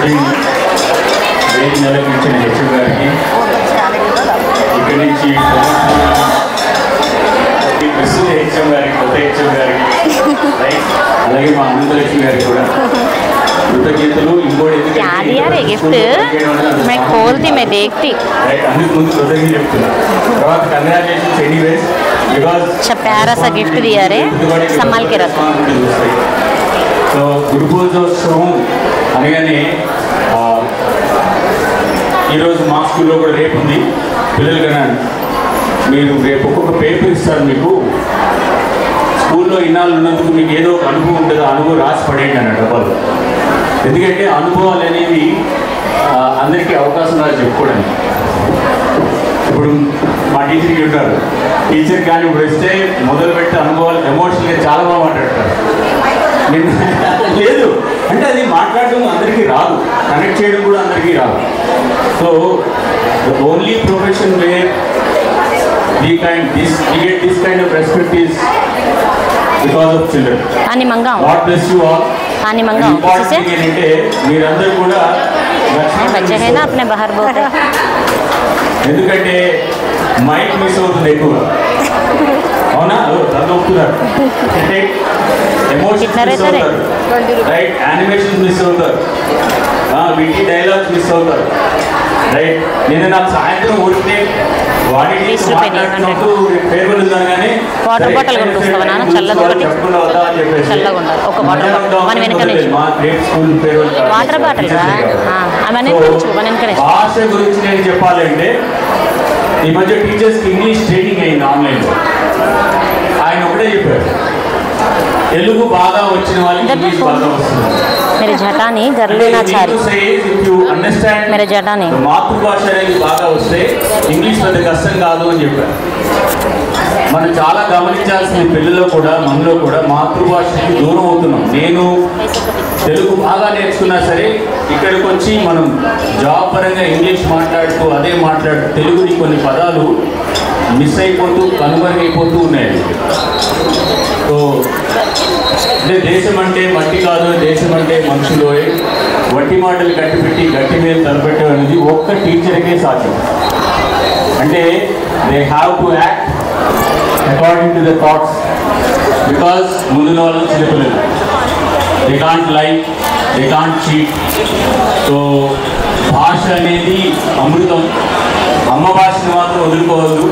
వెయ్యి నెలకు ఇచ్చిన హెచ్ఎం గారికి, ఇక్కడి నుంచి ప్రస్తుత హెచ్ఎం గారికి, కొత్త హెచ్ఎం గారికి, అలాగే మా అనంతలక్ష్మి గారికి కూడా కృతజ్ఞతలు. ఇంకోటి అందుకు ముందు కృతజ్ఞతలు చెప్తున్నా. తర్వాత కంగ్రాచులేషన్స్ ఎనీవేస్, బికాస్ प्यारा सा गिफ्ट दिया रे, संभाल के रखो. సో గురు పూజోత్సవం అనగానే ఈరోజు మా స్కూల్లో కూడా రేపు ఉంది. పిల్లలు కన్నా మీరు రేపు ఒక్కొక్క పేపర్ ఇస్తారు. మీకు స్కూల్లో ఇన్నాళ్ళు ఉన్నందుకు మీకు ఏదో ఒక అనుభవం ఉంటుంది. అనుభవం రాసి పడేయండి అన్న డబ్బాలు. ఎందుకంటే అనుభవాలు అనేవి అందరికీ అవకాశం రాదు చెప్పుకోవడానికి. ఇప్పుడు మా టీచర్కి ఉంటారు, టీచర్ కానీ ఇప్పుడు వస్తే మొదలు పెట్టే అనుభవాలు ఎమోషనల్గా చాలా బాగా మాట్లాడతారు. లేదు అంటే అది మాట్లాడడం అందరికీ రాదు, కనెక్ట్ చేయడం కూడా అందరికీ రాదు. So the only profession where we get this kind of respect is because of children. God bless you all. Important thing ఏంటంటే మీరందరూ కూడా बच्चे हैं ना अपने बाहर बोलते, ఎందుకంటే మైక్ మిస్ అవుతుంది ఎక్కువగా. అవునా? ఒప్పుతున్నారు. అంటే ఎమోషన్స్ మిస్ అవుతారు, రైట్? యానిమేషన్స్ మిస్ అవుతారు, వీటి డైలాగ్స్ మిస్ అవుతారు, రైట్? నేను నాకు సాయంత్రం ఊరికే వాటర్ బాటిల్ కొనుక్కొస్తావా నాన్న? చల్లగా వాటర్ బాటిల్ రా, అవన్నీ భాష గురించి నేను చెప్పాలంటే ఈ మధ్య టీచర్స్కి ఇంగ్లీష్ ట్రైనింగ్ అయింది ఆన్లైన్లో. ఆయన ఒకటే చెప్పారు, తెలుగు బాగా వచ్చిన వాళ్ళకి ఇంగ్లీష్ బాగా వస్తుంది. मेरे जटानी घर लेना मेरे जटानी మాతృభాష అనేది బాగా వస్తే ఇంగ్లీష్ పెద్ద కష్టం కాదు అని చెప్పారు. మనం చాలా గమనించాల్సింది పిల్లల్లో కూడా మనలో కూడా మాతృభాషకి దూరం అవుతున్నాం. నేను తెలుగు బాగా నేర్చుకున్నా సరే ఇక్కడికి వచ్చి మనం జాబ్ పరంగా ఇంగ్లీష్ మాట్లాడుతూ అదే మాట్లాడుతూ తెలుగుని కొన్ని పదాలు మిస్ అయిపోతూ కనుమరుగైపోతూ ఉన్నాయి. సో అంటే దేశం అంటే మట్టి కాదు, దేశం అంటే మనుషులు. వట్టి మాటలు కట్టిపెట్టి గట్టి మీద తలపెట్టడం అనేది ఒక్క టీచర్కే సాధ్యం. అంటే they have to act according to the thoughts, because ముందున్న వాళ్ళు చిన్నపిల్లలు, దే కాంట్ లై, దే కాంట్ చీట్. సో భాష అనేది అమృతం. అమ్మ భాషని మాత్రం వదులుకోవద్దు.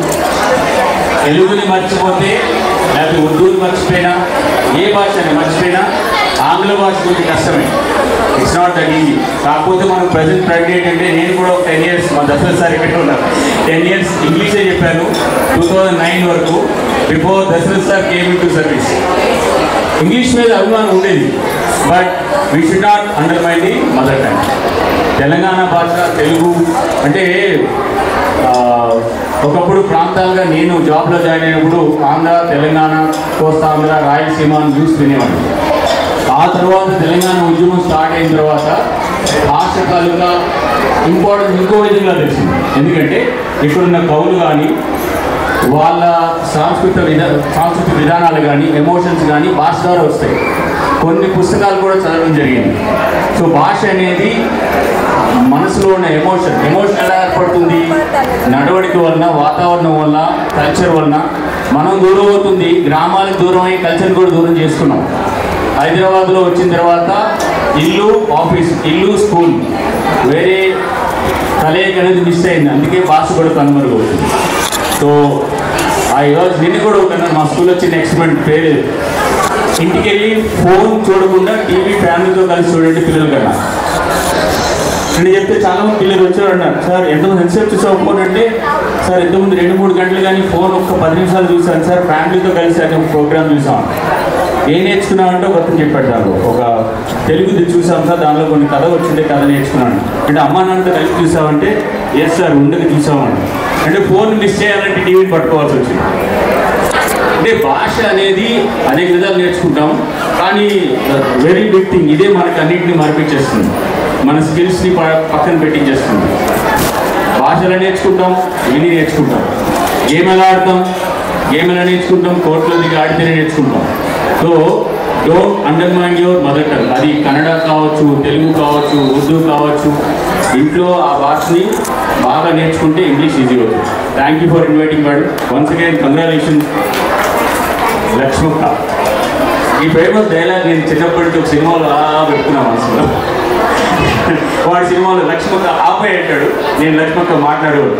తెలుగుని మర్చిపోతే, లేకపోతే ఉర్దూని మర్చిపోయినా, ఏ భాషని మర్చిపోయినా ఆంగ్ల భాష గురించి కష్టమే. It's not that easy. కాకపోతే మనం ప్రజెంట్ ప్రెగ్నెంట్ అంటే నేను కూడా ఒక 10 years మా దశరథ్ సార్ ఇక్కడ ఉన్నారు, 10 years ఇంగ్లీషే చెప్పాను 2009 వరకు. Before Dashrath sir came in to service English మీద అభిమానం ఉండేది. But we should not undermine the mother tongue. Telangana భాష, తెలుగు అంటే ఒకప్పుడు ప్రాంతాలుగా నేను జాబ్లో జాయిన్ అయినప్పుడు ఆంధ్ర, తెలంగాణ, కోస్తాంధ్ర, రాయలసీమ అని న్యూస్ వినేవాడు. ఆ తర్వాత తెలంగాణ ఉద్యమం స్టార్ట్ అయిన తర్వాత భాష తాలూకా ఇంపార్టెన్స్ ఇంకో విధంగా తెలిసింది. ఎందుకంటే ఇక్కడున్న కవులు కానీ వాళ్ళ సాంస్కృతిక విధానాలు కానీ ఎమోషన్స్ కానీ భాష ద్వారా వస్తాయి. కొన్ని పుస్తకాలు కూడా చదవడం జరిగింది. సో భాష అనేది మనసులో ఉన్న ఎమోషన్ ఎలా ఏర్పడుతుంది? నడవడిక వలన, వాతావరణం వలన, కల్చర్ వలన. మనం దూరం అవుతుంది, గ్రామాలకు దూరం అయ్యి కల్చర్ని కూడా దూరం చేసుకున్నాం. హైదరాబాద్లో వచ్చిన తర్వాత ఇల్లు ఆఫీస్, ఇల్లు స్కూల్, వేరే కలయిక అనేది మిస్ అయింది. అందుకే భాష కూడా కనుమరుగవుతుంది. సో నిన్న కూడా ఒక మా స్కూల్లో చిన్న ఎక్స్పెరిమెంట్ పేరు, ఇంటికి వెళ్ళి ఫోన్ చూడకుండా టీవీ ఫ్యామిలీతో కలిసి చూడండి పిల్లలు కన్నా. నేను చెప్తే చాలా మంది పిల్లలు వచ్చారు అన్నారు, సార్ ఎంతమంది ఎంతసేపు చూసావు ఫోన్ అంటే, సార్ ఎంతమంది 2-3 గంటలు కానీ ఫోన్ ఒక్క 10 నిమిషాలు చూసాను సార్, ఫ్యామిలీతో కలిసి అంటే ప్రోగ్రామ్ చూసాం. ఏం నేర్చుకున్నామంటే ఒక అతను చెప్పాడు, దాంట్లో ఒక తెలుగుది చూసాం సార్, దానిలో కొన్ని కథ వచ్చిందే, కథ నేర్చుకున్నాను. అంటే అమ్మా నాన్నతో కలిసి చూసామంటే ఎస్ సార్ ఉండగా చూసామండి. అంటే ఫోన్ మిస్ చేయాలంటే టీవీని పట్టుకోవాల్సి వచ్చింది. అంటే భాష అనేది అనేక విధాలు నేర్చుకుంటాం, కానీ వెరీ బిగ్ థింగ్ ఇదే మనకు అన్నింటినీ మరిపించేస్తుంది, మన స్కిల్స్ని పక్కన పెట్టించేస్తుంది. భాషలు నేర్చుకుంటాం, విని నేర్చుకుంటాం. గేమ్ ఎలా ఆడతాం, గేమ్ ఎలా నేర్చుకుంటాం, కోర్టులో దిగి ఆడితేనే నేర్చుకుంటాం. So don't undermine your mother tongue. అది కన్నడ కావచ్చు, తెలుగు కావచ్చు, ఉర్దూ కావచ్చు. ఇంట్లో ఆ భాషని బాగా నేర్చుకుంటే ఇంగ్లీష్ ఈజీ అవుతుంది. Thank you for inviting madam. Once again congratulations Lakshmakka. ఈ ఫేమస్ డైలాగ్ నేను చిన్నప్పటి నుంచి ఒక సినిమాలో అలా పెట్టుకున్నా మనసులో. వాడి సినిమాలో లక్ష్మక్క ఆపే అంటాడు, నేను లక్ష్మక్క మాట్లాడేవాడు.